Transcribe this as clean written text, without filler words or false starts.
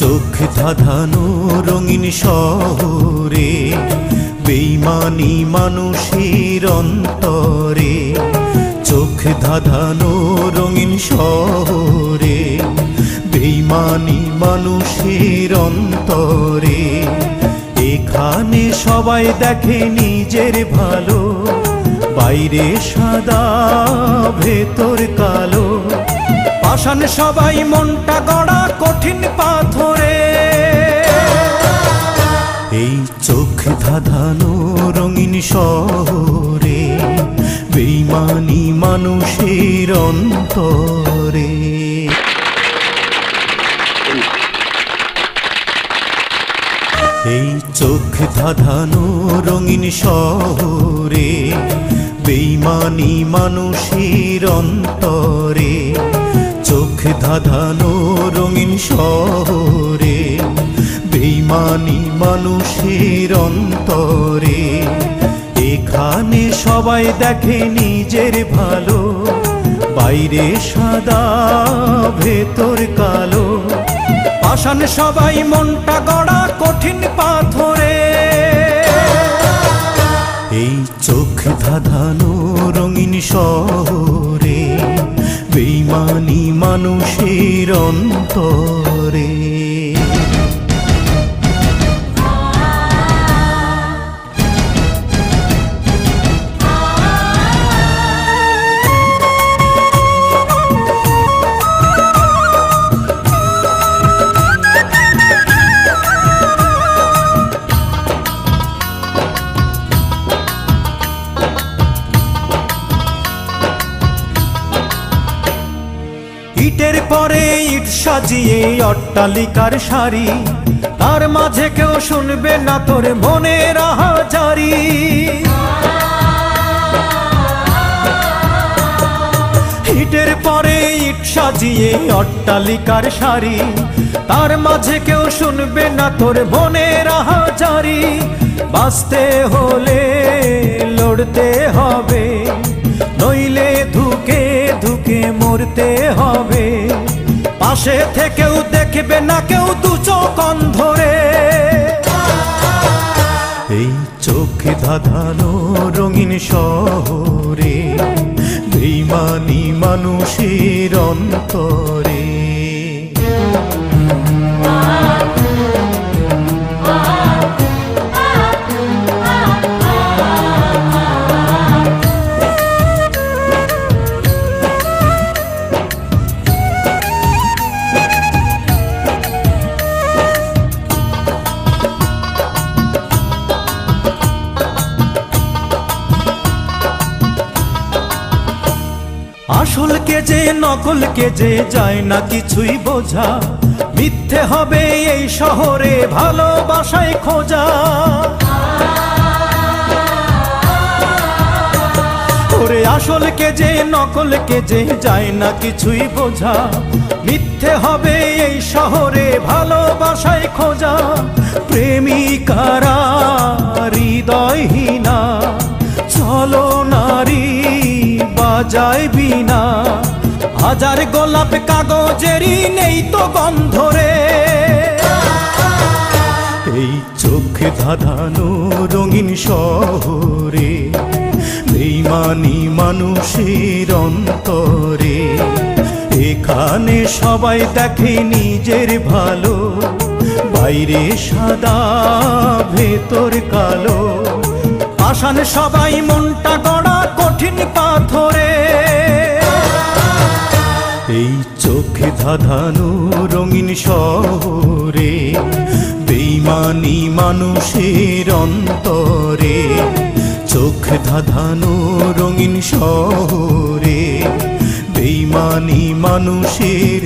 চোখ ধাঁধানো রঙিন শহরে বেঈমানি মানুষের অন্তরে। চোখ ধাঁধানো রঙিন শহরে বেঈমানি মানুষের অন্তরে। এখানে সবাই দেখে নিজের ভালো, বাইরে সাদা ভেতর কালো। পাষাণ সবাই মনটা গড়া কঠিন পাথরে। এই চোখ ধাঁধানো রঙিন শহরে বেঈমানি মানুষের অন্তরে। এই চোখ ধাঁধানো রঙিন শহরে বেঈমানি মানুষের অন্তরে। চোখ ধাঁধানো রঙিন শহরে বেঈমানি মানুষের অন্তরে। এখানে সবাই দেখে নিজের ভালো, বাইরে সাদা ভেতর কালো। পাষাণ সবাই মনটা গড়া কঠিন পাথরে। এই চোখ ধাঁধানো রঙিন শহরে বেঈমানি মানুষের অন্তরে। ইটের পরে ইট সাজিয়ে অট্টালিকার সারি, তার মাঝে কেউ শুনবে না তোর মনের আহাজারি। ইটের পরে ইট সাজিয়ে অট্টালিকার সারি, তার মাঝে কেউ শুনবে না তোর মনের আহাজারি। বাঁচতে হলে লড়তে হবে, নইলে ধুকে ধুকে মরতে হবে। পাশে থেকেও দেখবে না কেউ দু চোখ অন্ধরে। এই চোখ ধাঁধানো রঙিন শহরে বেঈমানি মানুষের অন্তরে। আসলকে যে নকলকে যে যায় না কিছুই বোঝা, মিথ্যে হবে এই শহরে ভালোবাসায় খোঁজা। ওরে আসলকে যে নকলকে যে যায় না কিছুই বোঝা, মিথ্যে হবে এই শহরে ভালোবাসায় খোঁজা। প্রেমিকারা হৃদয়হীনা, চলো নারী বাজায় বিনা। হাজার গোলাপ কাগজেরই নেই তো গন্ধরে। এই চোখ ধাঁধানো রঙিন শহরে বেঈমানি মানুষের অন্তরে। এখানে সবাই দেখে নিজের ভালো, বাইরে সাদা ভেতর কালো। পাষাণ সবাই মনটা গড়া কঠিন পাথরে। এই চোখ ধাঁধানো রঙিন শহরে বেঈমানি মানুষের অন্তরে। চোখ ধাঁধানো রঙিন শহরে বেঈমানি মানুষের